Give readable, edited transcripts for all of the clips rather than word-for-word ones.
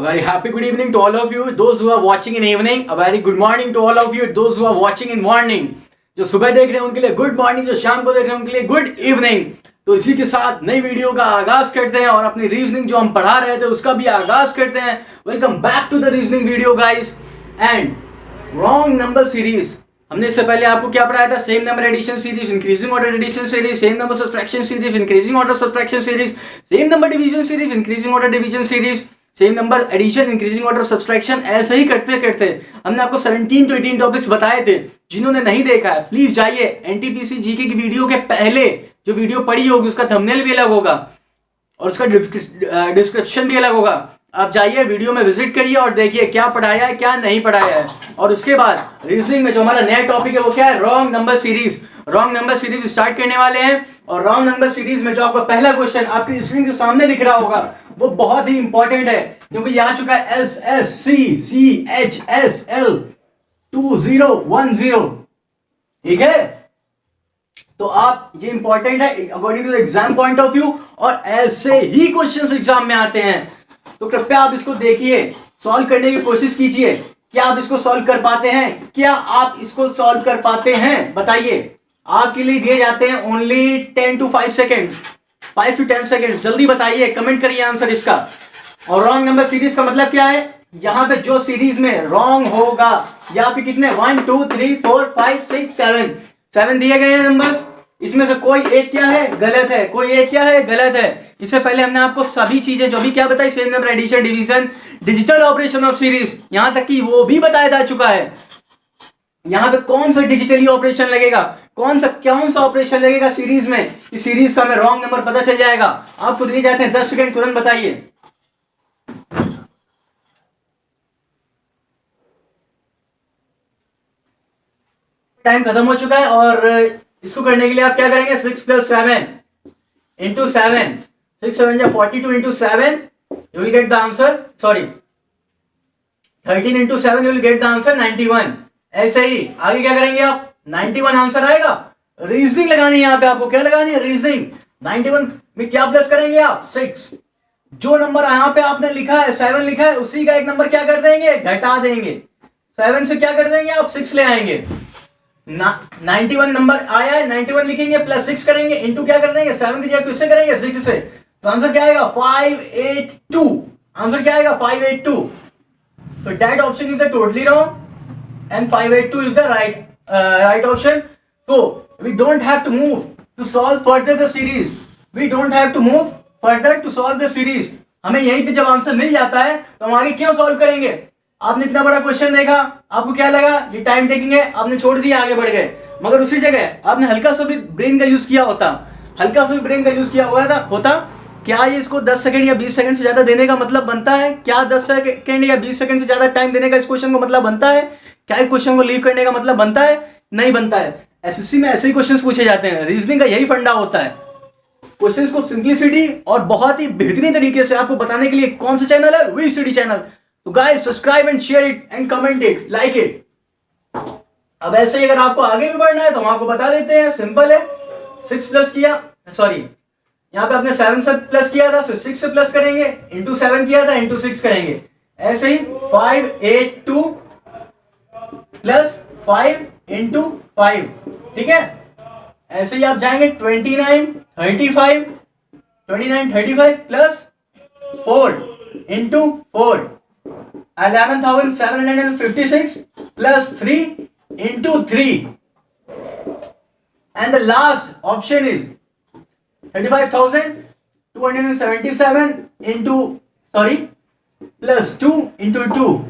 A very happy good evening to all of you, those who are watching in evening. A very good morning to all of you, those who are watching in morning. जो सुबह देख रहे हैं उनके लिए good morning, जो शाम को देख रहे हैं उनके लिए गुड इवनिंग। तो इसी के साथ नई वीडियो का आगाज करते हैं और अपनी रीजनिंग जो हम पढ़ा रहे थे उसका भी आगाज करते हैं। Welcome back to the reasoning video guys. And wrong number series, हमने इससे पहले आपको क्या पढ़ाया था? Same number addition series, increasing order addition series, same number subtraction series, increasing order subtraction series, same number division series, increasing order division series, same number addition, increasing order subtraction. ऐसे ही करते करते हमने आपको 17 to 18 टॉपिक्स बताए थे। जिन्होंने नहीं देखा है प्लीज जाइए, एनटीपीसी जीके की वीडियो के पहले जो वीडियो पड़ी होगी उसका थंबनेल भी अलग होगा और उसका डिस्क्रिप्शन भी अलग होगा। आप जाइए, वीडियो में विजिट करिए और देखिए क्या पढ़ाया है क्या नहीं पढ़ाया है। और उसके बाद रीजनिंग में जो हमारा नया टॉपिक है वो क्या है? Wrong number series. Wrong number series start करने वाले हैं और रॉन्ग नंबर सीरीज में जो आपका पहला क्वेश्चन आपकी स्क्रीन के सामने दिख रहा होगा वो बहुत ही इंपॉर्टेंट है, क्योंकि ये आ चुका है SSCCHSL 2010। ठीक है, तो आप ये इंपॉर्टेंट है according to exam point of view, और ऐसे ही क्वेश्चंस एग्जाम में आते हैं। तो कृपया आप इसको देखिए, सॉल्व करने की कोशिश कीजिए। क्या आप इसको सॉल्व कर पाते हैं? क्या आप इसको सॉल्व कर पाते हैं? बताइए। आपके लिए दिए जाते हैं only 10 to 5 second, 5 to 10 second. जल्दी बताइए, कमेंट करिए आंसर इसका। और रॉन्ग नंबर सीरीज का मतलब क्या है? यहां पे जो सीरीज में रॉन्ग होगा, यहाँ पे कितने 1 2 3 4 5 6 7 दिए गए हैं नंबर्स। इसमें से कोई एक क्या है? गलत है। कोई एक क्या है? गलत है। इससे पहले हमने आपको सभी चीजें जो भी क्या बताई, same number addition, division, digital operation of series, यहां तक कि वो भी बताया जा चुका है। यहां पे कौन सा डिजिटली ऑपरेशन लगेगा, कौन सा ऑपरेशन लगेगा सीरीज में, इस सीरीज का हमें रॉन्ग नंबर पता चल जाएगा। आपको दिए जाते हैं 10 सेकेंड, तुरंत बताइए। टाइम खत्म हो चुका है और इसको करने के लिए आप क्या करेंगे? 6 + 7 into 7, 6 7 या 42 into 7 you will get the answer, sorry 13 into 7 you will get the answer 91। ऐसे ही आगे क्या करेंगे आप? 91 आंसर आएगा। रीजनिंग लगानी है यहाँ पे, आपको क्या लगानी है? रीजनिंग। 91 में क्या प्लस करेंगे आप? 6। जो नंबर यहाँ पे आपने लिखा है 7 लिखा है, उसी का एक नंबर क्या कर देंगे? घटा देंगे। 7 से क्या कर देंगे आप? 6 ले आएंगे। 91 नंबर आया है, 91 लिखेंगे प्लस 6 करेंगे, इंटू क्या कर देंगे? 7 की जगह किससे करेंगे? 6 से। तो आंसर क्या आएगा? 582। आंसर क्या आएगा? 582। तो that option is the totally wrong and 582 is the right option. So we don't have to move to solve further the series. We don't have to move further to solve the series. हमें यहीं पे जब answer मिल जाता है तो हम आगे क्यों सॉल्व करेंगे? आपने इतना बड़ा क्वेश्चन देखा, आपको क्या लगा? ये टाइम टेकिंग है, आपने छोड़ दिया, आगे बढ़ गए। मगर उसी जगह आपने हल्का सा भी ब्रेन का यूज किया होता, हल्का सा भी ब्रेन का यूज किया होता, क्या ये इसको 10 सेकंड या 20 सेकंड से ज्यादा देने का मतलब बनता है? क्या 10 सेकंड या 20 सेकंड से ज्यादा टाइम देने का इस क्वेश्चन को मतलब बनता है? क्या एक क्वेश्चन को लीव करने का मतलब बनता है? नहीं बनता है। एसएससी में ऐसे ही क्वेश्चंस पूछे जाते हैं। रीजनिंग का यही फंडा होता है। क्वेश्चंस को सिंपलिसिटी और बहुत ही बेहतरीन तरीके से आपको बताने के लिए कौन सा चैनल है? We study channel. तो guys subscribe and share it and comment it, like it. अब ऐसे ही अगर आपको आगे भी बढ़ना है तो हम आपको बता देते हैं, सिंपल है। 6 प्लस किया, सॉरी यहाँ पे आपने 7 से प्लस किया था, 6 से प्लस करेंगे, इंटू 7 किया था, इंटू 6 करेंगे। ऐसे ही 582 प्लस 5 into 5, ठीक है। ऐसे ही आप जाएंगे 29 35 plus 4 into 4 11,756 plus 3 into 3 and the last option is 35,277 into plus 2 into 2।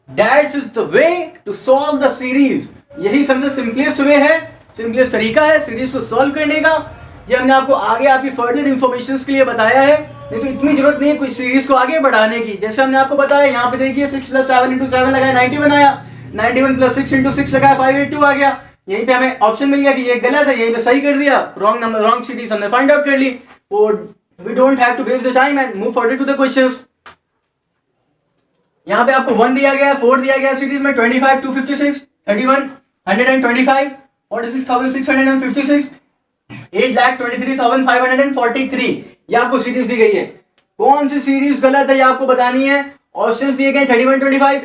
That is the way to solve the series। यही समझो सिंपलेस्ट वे है, सिंपलेस्ट तरीका है सीरीज को सॉल्व करने का। ये हमने आपको आगे आपकी फर्दर इंफॉर्मेशन के लिए बताया है, नहीं तो इतनी जरूरत नहीं है कोई सीरीज को आगे बढ़ाने की। जैसे हमने आपको बताया, यहाँ पे देखिए 6 + 7 into 7 लगाया 91 आया, 91 + 6 into 6 लगाया 582 आ गया। यहीं पे हमें ऑप्शन मिल गया कि ये गलत है, यहीं पे सही कर दिया। रॉन्ग नंबर, रॉन्ग सीरीज हमने फाइंड आउट कर ली। और we don't have to waste the time and move further to the questions. यहाँ पे आपको 1 दिया गया, 4 दिया गया सीरीज में, 25 256 31 125 46,656 8,23,543, ये आपको सीरीज दी गई है। कौन सी सीरीज गलत है ये आपको बतानी है ऑप्शंस दिए गए 3125,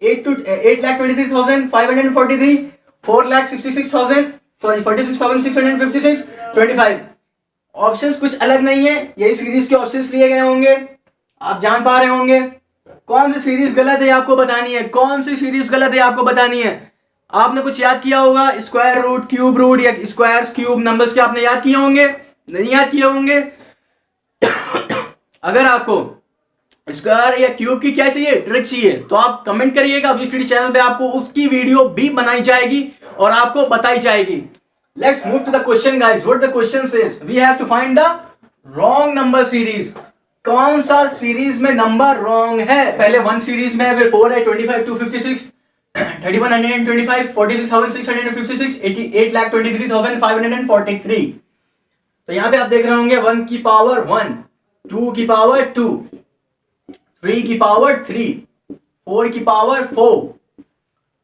8,23,543, 4,66,000, सॉरी 46,656, 25। ऑप्शंस कुछ अलग नहीं है, यही सीरीज के ऑप्शंस लिए गए होंगे, आप जान पा रहे होंगे। कौन सी सीरीज गलत है आपको बतानी है, कौन सी सीरीज गलत है आपको बतानी है। आपने कुछ याद किया होगा, स्क्वायर रूट, क्यूब रूट या स्क्वायर क्यूब नंबर्स के आपने याद किए होंगे, नहीं याद किए होंगे। अगर आपको स्क्वायर या क्यूब की क्या चाहिए, ट्रिक चाहिए, तो आप कमेंट करिएगा, वीस्टडी चैनल पे आपको उसकी वीडियो भी बनाई जाएगी और आपको बताई जाएगी। Let's move to the question guys. What the question says, we have to find the wrong number series. कौन सा सीरीज में नंबर रॉन्ग है। पहले 1 सीरीज में है, फिर 4 है, 25, 256, 3125, 46,656, 8,23,543। तो यहां पे आप देख रहे होंगे 1 की पावर 1, 2 की पावर 2, 3 की पावर 3, 4 की power 4,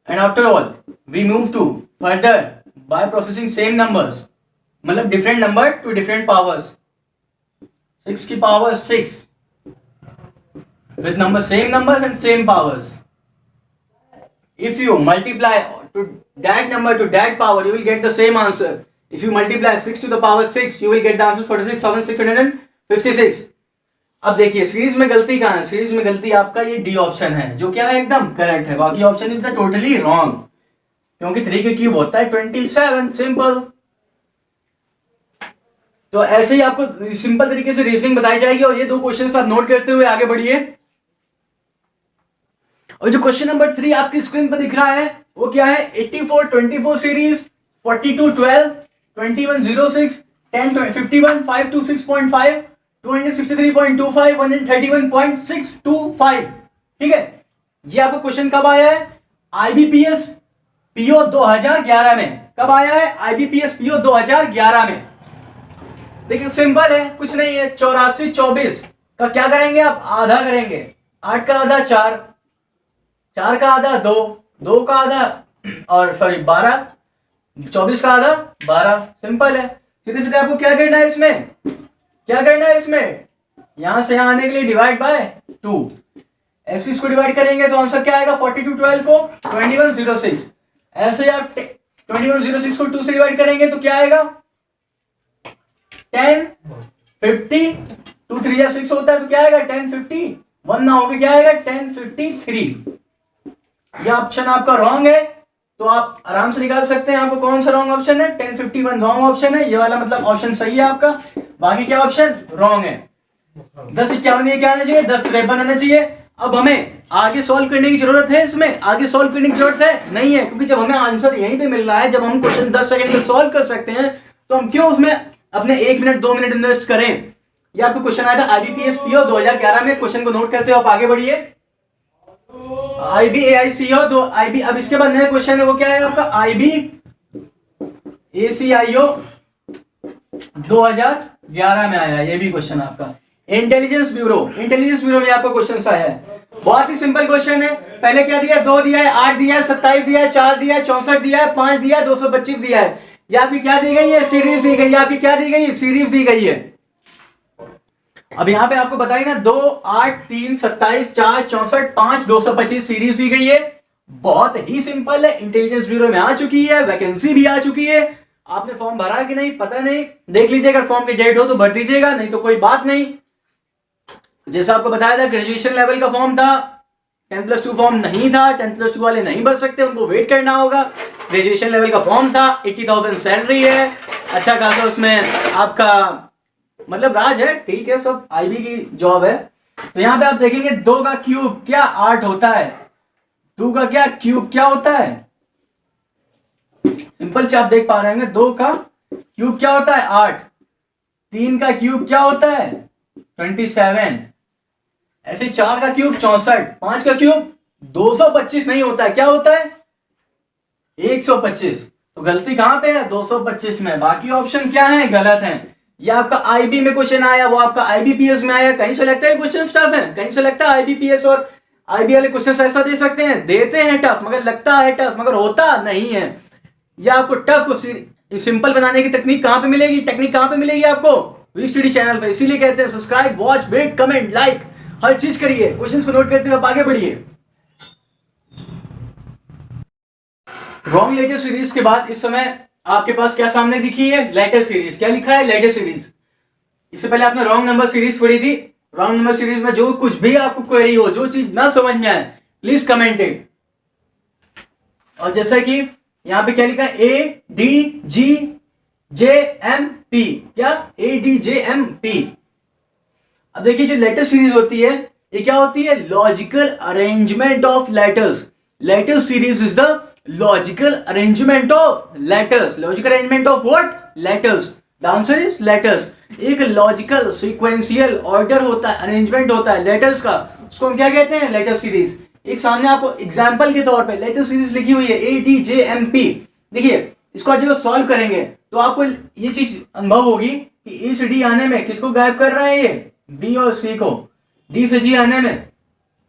and after all we move to further by processing same numbers, मतलब different number to different powers. 6 की power 6 with number same numbers and same powers. If you multiply to that number to that power, you will get the same answer. If you multiply 6 to the power 6, you will get the answer 46,656. अब देखिए series में गलती कहाँ है, series में गलती आपका ये डी ऑप्शन है, जो क्या है एकदम करेक्ट है, बाकी ऑप्शन इज टोटली रॉन्ग, क्योंकि 3 के क्यूब होता है 27, सिंपल। तो ऐसे ही आपको सिंपल तरीके से रीजनिंग बताई जाएगी, और ये 2 क्वेश्चन आप नोट करते हुए आगे बढ़िए। और जो क्वेश्चन नंबर 3 आपकी स्क्रीन पर दिख रहा है वो क्या है, 84-24 सीरीज, 42-12, 21-06, 10-51, 526.5, 263.25, 131.625। ठीक है, ये आपको क्वेश्चन कब आया है, आईबीपीएस पीओ 2011 में। कब आया है, आईबीपीएस पीओ 2011 में। देखिए सिंपल है, कुछ नहीं है, 84-24 का क्या करेंगे आप, आधा करेंगे, 8 का आधा 4, 4 का आधा 2, 2 का आधा और सॉरी 12, 24 का आधा 12, सिंपल है। सीधे सीधे आपको क्या करना है इसमें, क्या करना है इसमें, यहां से यहां आने के लिए डिवाइड बाय 2, ऐसे इसको डिवाइड करेंगे तो आंसर क्या आएगा, 42-12 को 21-06, ऐसे आप 21-06 को 2 से डिवाइड करेंगे तो क्या आएगा, 10-50, 2 3 या 6 होता है तो क्या आएगा 10-50, 1 ना होगा क्या आएगा 10-53। यह ऑप्शन आपका रॉन्ग है, तो आप आराम से निकाल सकते हैं आपको कौन सा रॉन्ग ऑप्शन है, 10-51 रॉन्ग ऑप्शन है, ये वाला मतलब ऑप्शन सही है आपका, बाकी क्या ऑप्शन रॉन्ग है। 10-51 ये क्या आना चाहिए, 10-53 आना चाहिए। अब हमें आगे सॉल्व करने की जरूरत है, इसमें आगे सॉल्व करने की जरूरत है नहीं है, क्योंकि जब हमें आंसर यहीं पे मिल रहा है, जब हम क्वेश्चन 10 सेकंड में सॉल्व कर सकते हैं, तो हम क्यों उसमें अपने 1 मिनट 2 मिनट इन्वेस्ट करें। ये आपको क्वेश्चन आया था आईबीपीएस पीओ 2011 में, क्वेश्चन को नोट करते हो आप आगे बढ़िए। IBAICO तो IB, अब इसके बाद नया क्वेश्चन है वो क्या है आपका, IBACIO 2011 में आया, ये भी क्वेश्चन आपका। इंटेलिजेंस ब्यूरो, इंटेलिजेंस ब्यूरो में आपका क्वेश्चन आया है, बहुत ही सिंपल क्वेश्चन है। पहले क्या दिया, 2 दिया है, 8 दिया है, 27 दिया है, 4 दिया है, 64 दिया है, 5 दिया है, 225 दिया है। ये आपकी क्या दी गई है, सीरीज दी गई है, आपकी क्या दी गई है, सीरीज दी गई है। अब यहाँ पे आपको बताइए ना, 2, 8, 3, 27, 4, 64, 5, 225 सीरीज दी गई है, बहुत ही सिंपल है। इंटेलिजेंस ब्यूरो में आ चुकी है, वैकेंसी भी आ चुकी है। आपने फॉर्म भरा कि नहीं पता नहीं, देख लीजिए, अगर फॉर्म की डेट हो तो भर दीजिएगा, नहीं तो कोई बात नहीं। जैसा आपको बताया था ग्रेजुएशन लेवल का फॉर्म था, 10+2 फॉर्म नहीं था, 10+2 वाले नहीं भर सकते, उनको वेट करना होगा। ग्रेजुएशन लेवल का फॉर्म था, 80,000 सैलरी है, अच्छा खासा उसमें आपका मतलब राज है, ठीक है, सब आईबी की जॉब है। तो यहाँ पे आप देखेंगे 2 का क्यूब क्या 8 होता है, 2 का क्या क्यूब क्या होता है, सिंपल से आप देख पा रहे हैं, 2 का क्यूब क्या होता है 8, 3 का क्यूब क्या होता है 27, ऐसे 4 का क्यूब 64, 5 का क्यूब 225 नहीं होता है, क्या होता है 125। तो गलती कहां पे है, 225 में, बाकी ऑप्शन क्या है गलत है। ये आपका आईबी में क्वेश्चन आया, वो आपका आईबीपीएस में आया, कहीं से लगता है क्वेश्चन टफ है, कहीं से लगता है आईबीपीएस और आईबी वाले क्वेश्चन ऐसा दे सकते हैं, देते हैं टफ, मगर लगता है टफ, मगर होता नहीं है। या आपको टफ को सिंपल बनाने की टेक्निक कहां पे मिलेगी, टेक्निक कहां पे मिलेगी आपको, वीस्टडी चैनल पे। इसीलिए कहते हैं subscribe, watch, wait, comment, like, हर चीज करिए, क्वेश्चंस को नोट करते हुए आप आगे बढ़िए। रॉन्ग लेटर सीरीज के बाद इस समय आपके पास क्या सामने दिखी है? Letter series. क्या लिखा है? Letter series. इससे पहले आपने रॉन्ग नंबर सीरीज पढ़ी थी। रॉन्ग नंबर सीरीज में जो कुछ भी आपको क्वेरी हो, जो चीज ना समझ में आए, प्लीज कमेंट इट। और जैसा कि यहां पे क्या लिखा है? ADGJMP। क्या? ADJMP। अब देखिए जो लेटर सीरीज होती है ये क्या होती है? Logical arrangement of letters. Letter series is the logical arrangement of letters. Logical arrangement of what? Letters. The answer is letters. एक लॉजिकल सीक्वेंशियल ऑर्डर होता है, अरेंजमेंट होता है लेटर्स का, उसको हम क्या कहते हैं? Letter series. एक सामने आपको एग्जाम्पल के तौर पे लेटर सीरीज लिखी हुई है ADJMP। देखिए इसको जब सॉल्व करेंगे तो आपको ये चीज अनुभव होगी कि E से D आने में किसको गायब कर रहा है? ये B और C को। D से G आने में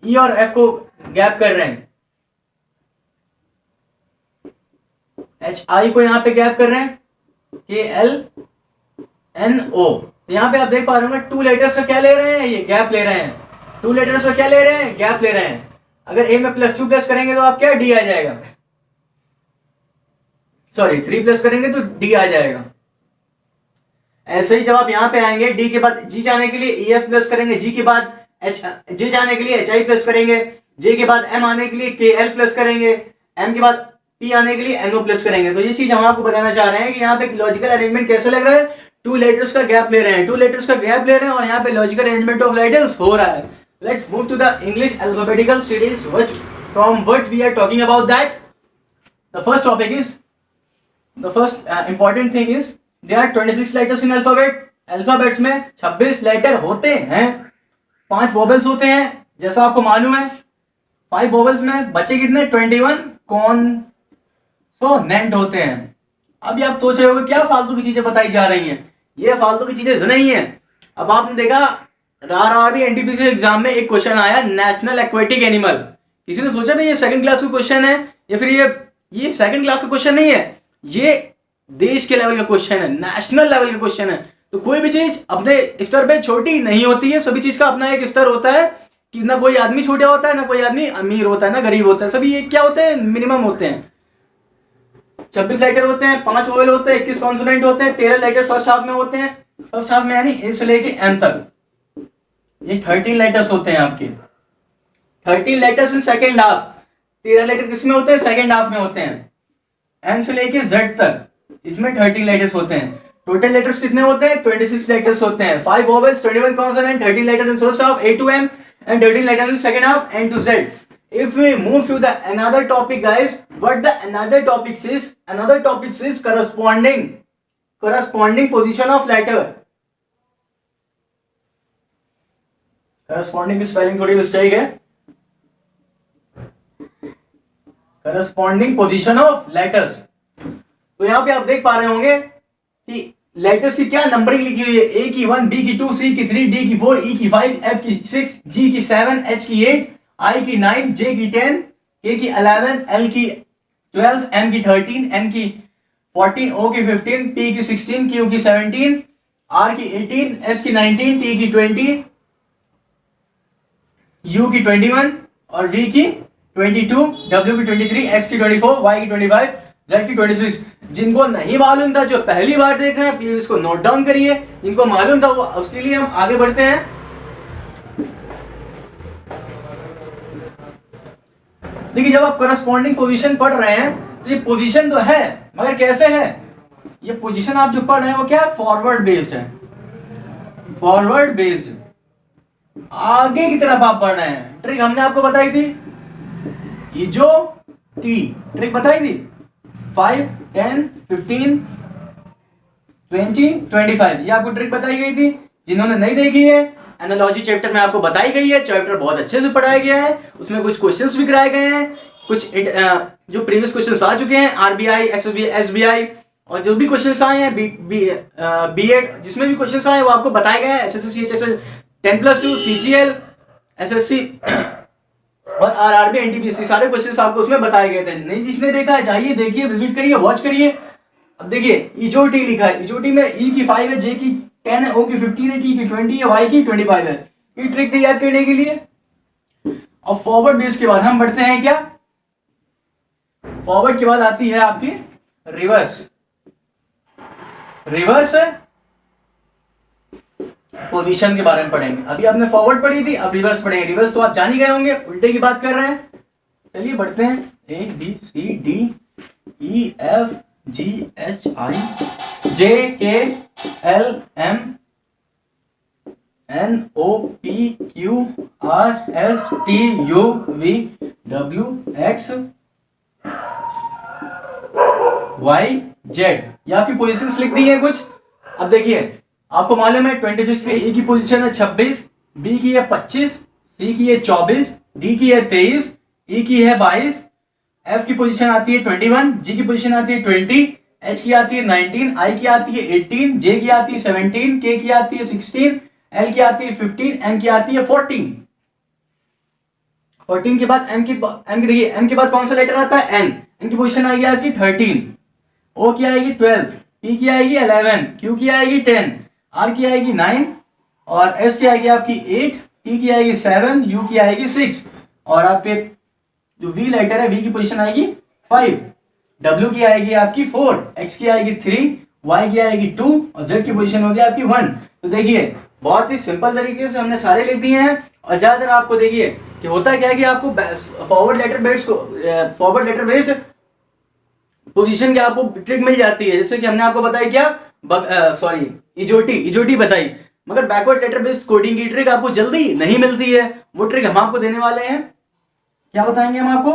E और F को गैप कर रहे हैं। HI को यहां पे गैप कर रहे हैं KLNO। तो यहां पे आप देख पा रहे हो 2 लेटर्स का क्या ले रहे हैं? ये गैप ले रहे हैं। 2 लेटर्स का क्या ले रहे हैं? गैप ले रहे हैं। अगर A में +2 प्लस करेंगे तो आप क्या? D आ जाएगा। सॉरी 3 प्लस करेंगे तो D आ जाएगा। ऐसे ही जब आप यहां पे आएंगे D के बाद G जाने के लिए EF प्लस करेंगे, G के बाद J जाने के लिए HI प्लस करेंगे, J के बाद M आने के लिए KL प्लस करेंगे, M के बाद P आने के लिए NO प्लस करेंगे। तो ये चीज हम आपको बताना चाह रहे हैं कि यहाँ पे लॉजिकल अरेंजमेंट कैसे लग रहा है? 2 लेटर्स का गैप ले रहे हैं, 2 लेटर्स का गैप ले रहे हैं और यहाँ पे लॉजिकल अरेंजमेंट ऑफ लेटर्स हो रहा है। Let's move to the English alphabetical series, which from what we are talking about that. The first topic is the first important thing is there are 26 letters in alphabet. Alphabets में 26 letter होते हैं, 5 vowels होते हैं जैसा आपको मालूम है। 5 vowels में बचे कितने? 21 कॉन्सोनेंट होते हैं। अभी आप सोच रहे होगे क्या फालतू की चीजें बताई जा रही हैं? ये फालतू की चीजें नहीं है। अब आपने देखा RRB NTPC एग्जाम में एक क्वेश्चन आया नेशनल एक्वेटिक एनिमल। किसी ने सोचा था ये सेकंड क्लास का क्वेश्चन है या फिर ये सेकंड क्लास का क्वेश्चन नहीं है, ये देश के लेवल का क्वेश्चन है, नेशनल लेवल का क्वेश्चन है। तो कोई भी चीज अपने स्तर पे छोटी नहीं होती है, सभी चीज का अपना एक स्तर होता है कि ना कोई आदमी छोटा होता है, ना कोई आदमी अमीर होता है, ना गरीब होता है, सभी ये क्या होते हैं? मिनिमम होते हैं। 26 लेटर होते हैं, 5 वोवेल होते हैं, 21 कॉन्सोनेंट होते हैं, 13 लेटर फर्स्ट हाफ में होते हैं। फर्स्ट हाफ में यानी ए से लेके एम तक ये 13 लेटर्स होते हैं आपके। 13 letters in second half. 13 letter किसमें होते हैं? सेकेंड हाफ में होते हैं। एम से लेके जेड तक इसमें 13 लेटर्स होते हैं। टोटल लेटर्स कितने होते हैं? 26 लेटर्स होते हैं। 5 vowels, 21 consonant, 13 letters in first half A to M and 13 letters in second half N to Z. If we move to the another topic, guys, what the another topics is? Another topics is corresponding position of letter. Corresponding की spelling थोड़ी mistake है। Corresponding position of letters. तो यहां पे आप देख पा रहे होंगे कि लेटर्स की क्या नंबरिंग लिखी हुई है। A की 1, B की 2, C की 3, D की 4, E की 5, F की 6, G की 7, H की 8, I की 9, J की 10, K की 11, L की 12, M की 13, N की 14, O की 15, P की 16, Q की 17, R की 18, S की 19, T की 20, U की 21 और V की 22, W की 23, X की 24, Y की 25, Z की 26। जिनको नहीं मालूम था, जो पहली बार देख रहे हैं, प्लीज इसको नोट डाउन करिए। जिनको मालूम था वो, उसके लिए हम आगे बढ़ते हैं। देखिए जब आप करस्पॉन्डिंग पोजीशन पढ़ रहे हैं तो ये पोजीशन तो है, मगर कैसे है? ये पोजीशन आप जो पढ़ रहे हैं वो क्या है? फॉरवर्ड बेस्ड है। फॉरवर्ड बेस्ड, आगे की तरफ आप पढ़ रहे हैं। ट्रिक हमने आपको बताई थी, ये जो ट्रिक बताई थी 5, 10, 15, 20, 25, ये आपको ट्रिक बताई गई थी। जिन्होंने नहीं देखी है, एनालॉजी चैप्टर में आपको बताई गई है। चैप्टर बहुत अच्छे से पढ़ाया गया है, उसमें कुछ क्वेश्चंस भी कराए गए हैं, कुछ जो प्रीवियस क्वेश्चंस आ चुके हैं RBI, SBI और जो भी क्वेश्चंस आए हैं B.Ed जिसमें भी क्वेश्चंस आए वो आपको बताए गए हैं। SSC, CHSL 10+2, CGL, SSC और RRB NTPC सारे क्वेश्चंस आपको उसमें बताए गए थे। नहीं जिसने देखा है जाइए देखिए, विजिट करिए, वॉच करिए। अब देखिए इजोटी लिखा है, इजोटी में E की 5 है, J की 10 है, O की 15 है, T की 20 है, Y की 25 है। ये ट्रिक थी याद करने के लिए। और फॉरवर्ड बेस के बाद हम बढ़ते हैं क्या, फॉरवर्ड के बाद आती है आपकी रिवर्स। रिवर्स पोजीशन के बारे में पढ़ेंगे। अभी आपने फॉरवर्ड पढ़ी थी, अब रिवर्स पढ़ेंगे। रिवर्स तो आप जान ही गए होंगे, उल्टे की बात कर रहे हैं। चलिए बढ़ते हैं। A B C D E F G H I J K L M N O P Q R S T U V W X Y Z. ये आपकी पोजीशंस लिख दी है कुछ। अब देखिए आपको मालूम है 26 के ए की पोजीशन है 26, बी की है 25, सी की है 24, डी की है 23, ई की है 22, एफ की पोजीशन आती है 21, जी की पोजीशन आती है 20, एच की आती है 19, आई की आती है 18, जे की आती है 17, के की आती है 16, एल की आती है 15, एम की आती है 14। 14 के बाद एम की देखिए एम के बाद कौन सा लेटर आता है, एन। एन की पोजीशन आएगी आपकी 13, ओ की आएगी 12, पी की आएगी 11, क्यू की आएगी 10, आर की आएगी 9 और एस की आएगी आपकी 8, टी की आएगी 7, यू की आएगी 6 और आपके जो वी लेटर है वी की पोजीशन आएगी 5, डब्ल्यू की आएगी आपकी 4, एक्स की आएगी 3, वाई की आएगी 2 और जेड की पोजीशन होगी आपकी 1। तो देखिए बहुत ही सिंपल तरीके से हमने सारे लिख दिए हैं। और ज्यादातर आपको देखिए कि होता क्या है कि आपको फॉरवर्ड लेटर बेस्ड पोजीशन की आपको ट्रिक मिल जाती है। जैसे कि हमने आपको बताया क्या इजोटी बताई, मगर बैकवर्ड लेटर बेस्ड कोडिंग की ट्रिक आपको जल्दी नहीं मिलती है। वो ट्रिक हम आपको देने वाले हैं। क्या बताएंगे हम आपको,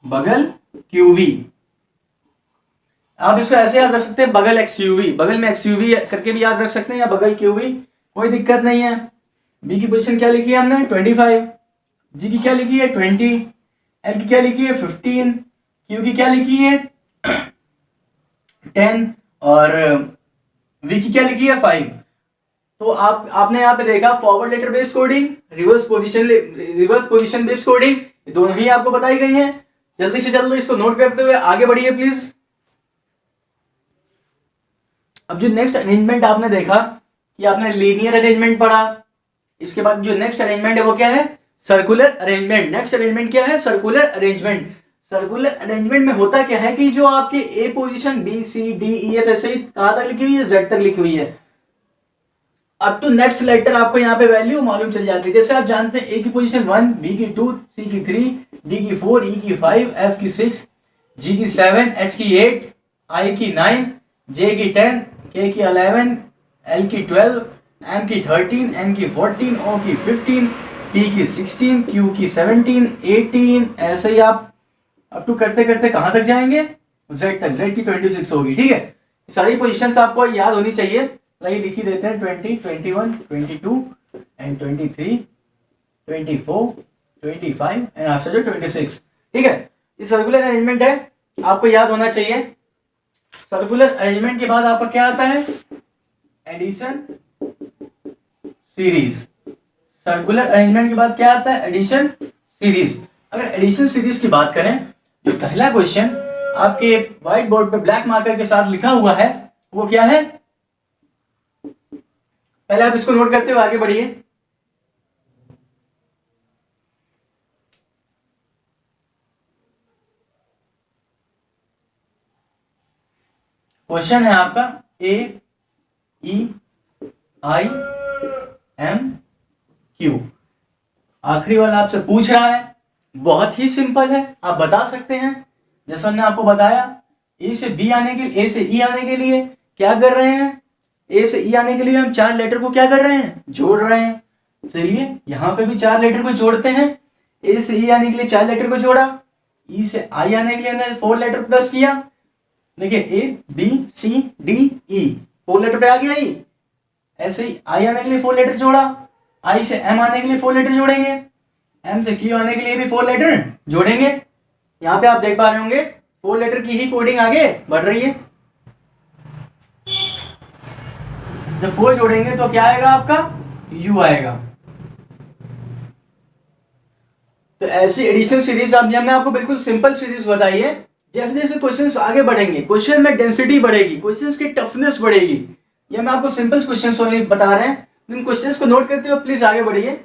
बगल क्यूवी। आप इसको ऐसे याद रख सकते हैं, बगल एक्सयूवी, बगल में एक्सयूवी करके भी याद रख सकते हैं या बगल क्यूवी, कोई दिक्कत नहीं है। बी की पोजीशन क्या लिखी है हमने 25, जी की क्या लिखी है 20, एल की क्या लिखी है 15, क्यू की क्या लिखी है 10 और वी की क्या लिखी है 5। तो आपने यहाँ पे देखा forward letter based coding, reverse position based coding, दोनों ही आपको बताई गई हैं। जल्दी से जल्दी इसको नोट करते हुए आगे बढ़िए प्लीज। अब जो नेक्स्ट अरेंजमेंट आपने देखा कि आपने लीनियर अरेंजमेंट पढ़ा, इसके बाद जो नेक्स्ट अरेंजमेंट है वो क्या है, सर्कुलर अरेंजमेंट। नेक्स्ट अरेंजमेंट क्या है, सर्कुलर अरेंजमेंट। सर्कुलर अरेंजमेंट में होता क्या है कि जो आपकी A position B C D E F ऐसे ही कहां तक लिखी हुई है, जेड तक लिखी हुई है। अब तो नेक्स्ट लेटर आपको यहाँ पे वैल्यू मालूम चल जाती है। जैसे आप जानते हैं ए की पोजीशन 1, बी की 2, सी की 3, डी की 4, ई की 5, एफ की 6, जी की 7, एच की 8, आई की 9, जे की 10, के की 11, एल की 12, एम की 13, एन की 14, ओ की 15, पी की 16, क्यू की 17, 18, ऐसे ही आप अप टू करते करते कहां तक जाएंगे, जेड तक। जेड की 26 होगी। ठीक है, सारी पोजीशंस आपको याद होनी चाहिए। वही लिखी देते हैं 20, 21, 22 एंड 23, 24, 25 एंड आफ्टर जो 26। ठीक है, ये सर्कुलर अरेंजमेंट है, आपको याद होना चाहिए। सर्कुलर अरेंजमेंट के बाद आपका क्या आता है, एडिशन सीरीज। सर्कुलर अरेंजमेंट के बाद क्या आता है, एडिशन सीरीज। अगर एडिशन सीरीज की बात करें, जो पहला क्वेश्चन आपके व्हाइट बोर्ड पे ब्लैक मार्कर के साथ लिखा हुआ है वो क्या है, पहले आप इसको नोट करते हुए आगे बढ़िए। क्वेश्चन है आपका ए ई आई एम क्यू। आखिरी वाला आपसे पूछ रहा है, बहुत ही सिंपल है, आप बता सकते हैं। जैसा हमने आपको बताया, ए से बी आने के लिए, ए से ई आने के लिए क्या कर रहे हैं, ए से ई आने के लिए हम 4 लेटर को क्या कर रहे हैं, जोड़ रहे हैं। चलिए यहां पे भी 4 लेटर को जोड़ते हैं। ए से ई आने के लिए 4 लेटर को जोड़ा, ई से आई आने के लिए हमने 4 लेटर प्लस किया। देखिए A B C D E 4 letter पे आ गया ई। ऐसे ही आई आने के लिए 4 लेटर जोड़ा, आई से एम आने के लिए 4 लेटर जोड़ेंगे, एम से क्यू आने के लिए भी 4 लेटर जोड़ेंगे। यहाँ पे आप देख पा रहे होंगे 4 लेटर की ही कोडिंग आगे बढ़ रही है। जब 4 जोड़ेंगे तो क्या आएगा आपका, यू आएगा। तो ऐसी एडिशन सीरीज हमने आपको बिल्कुल सिंपल सीरीज बताई है। जैसे जैसे क्वेश्चंस आगे बढ़ेंगे, क्वेश्चन में डेंसिटी बढ़ेगी, क्वेश्चंस की टफनेस बढ़ेगी, ये मैं आपको सिंपल क्वेश्चन बता रहे हैं, इन क्वेश्चंस को नोट करते हुए प्लीज आगे बढ़िए।